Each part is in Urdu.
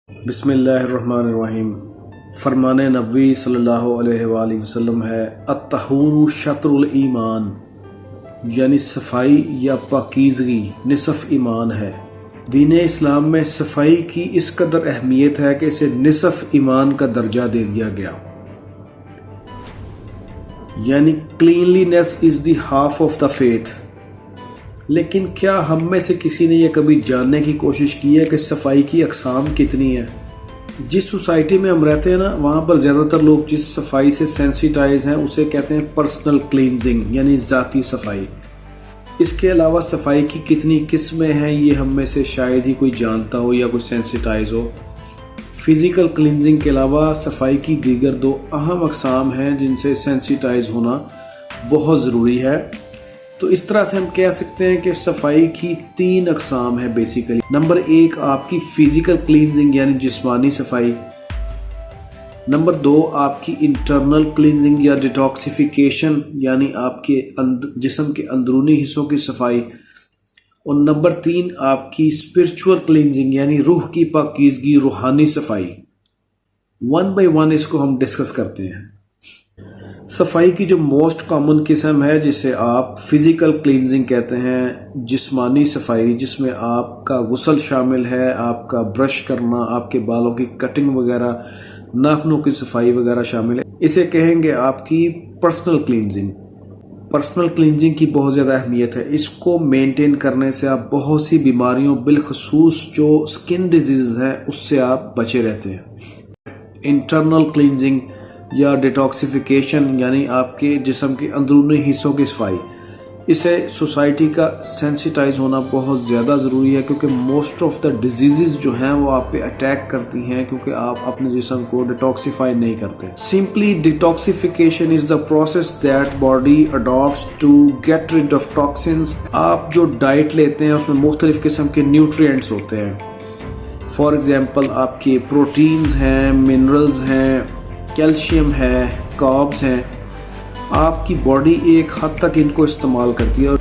بسم اللہ الرحمن الرحیم۔ فرمان نبوی صلی اللہ علیہ وآلہ وسلم ہے الطہور شطر الایمان، یعنی صفائی یا پاکیزگی نصف ایمان ہے۔ دین اسلام میں صفائی کی اس قدر اہمیت ہے کہ اسے نصف ایمان کا درجہ دے دیا گیا، یعنی cleanliness is the half of the faith. لیکن کیا ہم میں سے کسی نے یہ کبھی جاننے کی کوشش کی ہے کہ صفائی کی اقسام کتنی ہیں؟ جس سوسائٹی میں ہم رہتے ہیں نا، وہاں پر زیادہ تر لوگ جس صفائی سے سینسیٹائز ہیں اسے کہتے ہیں پرسنل کلینزنگ، یعنی ذاتی صفائی۔ اس کے علاوہ صفائی کی کتنی قسمیں ہیں یہ ہم میں سے شاید ہی کوئی جانتا ہو یا کوئی سینسیٹائز ہو۔ فزیکل کلینزنگ کے علاوہ صفائی کی دیگر دو اہم اقسام ہیں جن سے سینسیٹائز ہونا بہت ضروری ہے۔ تو اس طرح سے ہم کہہ سکتے ہیں کہ صفائی کی تین اقسام ہیں بیسیکلی۔ نمبر ایک آپ کی فزیکل کلینزنگ یعنی جسمانی صفائی، نمبر دو آپ کی انٹرنل کلینزنگ یا ڈیٹاکسیفیکیشن یعنی آپ کے جسم کے اندرونی حصوں کی صفائی، اور نمبر تین آپ کی اسپرچول کلینزنگ یعنی روح کی پاکیزگی، روحانی صفائی۔ ون بائی ون اس کو ہم ڈسکس کرتے ہیں۔ صفائی کی جو موسٹ کامن قسم ہے جسے آپ فزیکل کلینزنگ کہتے ہیں، جسمانی صفائی، جس میں آپ کا غسل شامل ہے، آپ کا برش کرنا، آپ کے بالوں کی کٹنگ وغیرہ، ناخنوں کی صفائی وغیرہ شامل ہے، اسے کہیں گے آپ کی پرسنل کلینزنگ۔ پرسنل کلینزنگ کی بہت زیادہ اہمیت ہے۔ اس کو مینٹین کرنے سے آپ بہت سی بیماریوں، بالخصوص جو سکن ڈیزیز ہیں، اس سے آپ بچے رہتے ہیں۔ انٹرنل کلینزنگ یا ڈیٹاکسیفیکیشن یعنی آپ کے جسم کے اندرونی حصوں کی صفائی، اسے سوسائٹی کا سینسیٹائز ہونا بہت زیادہ ضروری ہے، کیونکہ موسٹ آف دا ڈیزیزز جو ہیں وہ آپ پہ اٹیک کرتی ہیں کیونکہ آپ اپنے جسم کو ڈیٹاکسیفائی نہیں کرتے۔ Simply detoxification is the process that body adapts to get rid of toxins. آپ جو ڈائٹ لیتے ہیں اس میں مختلف قسم کے نیوٹرینٹس ہوتے ہیں۔ فار ایگزامپل آپ کے پروٹینز ہیں، منرلز ہیں، کیلشیم ہے، کاربز ہیں۔ آپ کی باڈی ایک حد تک ان کو استعمال کرتی ہے، اور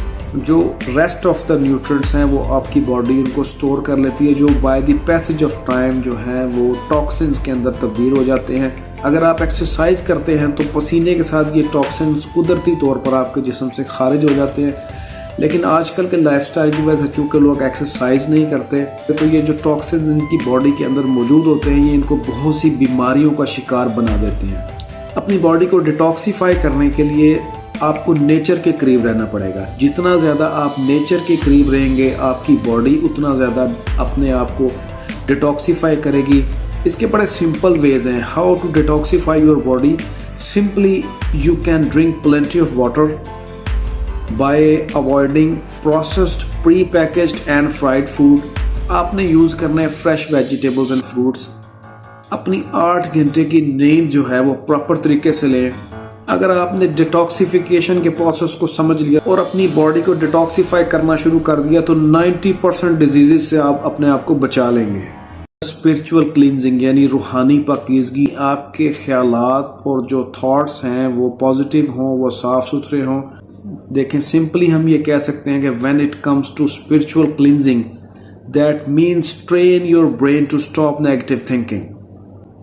جو ریسٹ آف دا نیوٹرینٹس ہیں وہ آپ کی باڈی ان کو سٹور کر لیتی ہے، جو by the passage of time جو ہیں وہ ٹاکسنز کے اندر تبدیل ہو جاتے ہیں۔ اگر آپ ایکسرسائز کرتے ہیں تو پسینے کے ساتھ یہ ٹاکسنز قدرتی طور پر آپ کے جسم سے خارج ہو جاتے ہیں، لیکن آج کل کے لائف سٹائل کی وجہ سے چونکہ لوگ ایکسرسائز نہیں کرتے تو یہ جو ٹاکسنز ان کی باڈی کے اندر موجود ہوتے ہیں یہ ان کو بہت سی بیماریوں کا شکار بنا دیتے ہیں۔ اپنی باڈی کو ڈیٹاکسیفائی کرنے کے لیے آپ کو نیچر کے قریب رہنا پڑے گا۔ جتنا زیادہ آپ نیچر کے قریب رہیں گے آپ کی باڈی اتنا زیادہ اپنے آپ کو ڈیٹاکسیفائی کرے گی۔ اس کے بڑے سمپل ویز ہیں how to detoxify your body. Simply you can drink plenty of water by avoiding processed, pre-packaged and fried food۔ آپ نے یوز کرنا ہے فریش ویجیٹیبلز اینڈ فروٹس۔ اپنی 8 گھنٹے کی نیند جو ہے وہ پراپر طریقے سے لیں۔ اگر آپ نے ڈیٹاکسیفیکیشن کے پروسیس کو سمجھ لیا اور اپنی باڈی کو ڈیٹاکسیفائی کرنا شروع کر دیا تو 90% ڈیزیزز سے آپ اپنے آپ کو بچا لیں گے۔ اسپرچول کلینزنگ یعنی روحانی پاکیزگی، آپ کے خیالات اور جو تھاٹس ہیں وہ پازیٹیو ہوں، وہ صاف ستھرے ہوں۔ دیکھیں سمپلی ہم یہ کہہ سکتے ہیں کہ when it comes to spiritual cleansing that means train your brain to stop negative thinking۔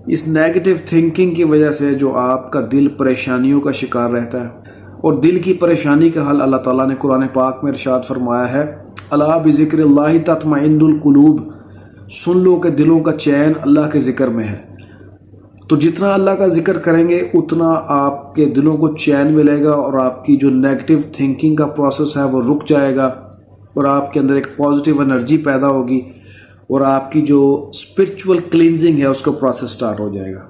اس نیگیٹو تھنکنگ کی وجہ سے جو آپ کا دل پریشانیوں کا شکار رہتا ہے، اور دل کی پریشانی کا حل اللہ تعالیٰ نے قرآن پاک میں ارشاد فرمایا ہے الا بذکر اللہ تطمئن القلوب، سن لو کہ دلوں کا چین اللہ کے ذکر میں ہے۔ تو جتنا اللہ کا ذکر کریں گے اتنا آپ کے دلوں کو چین ملے گا، اور آپ کی جو نیگیٹو تھنکنگ کا پروسیس ہے وہ رک جائے گا، اور آپ کے اندر ایک پازیٹیو انرجی پیدا ہوگی، اور آپ کی جو اسپرچول کلینزنگ ہے اس کا پروسیس سٹارٹ ہو جائے گا۔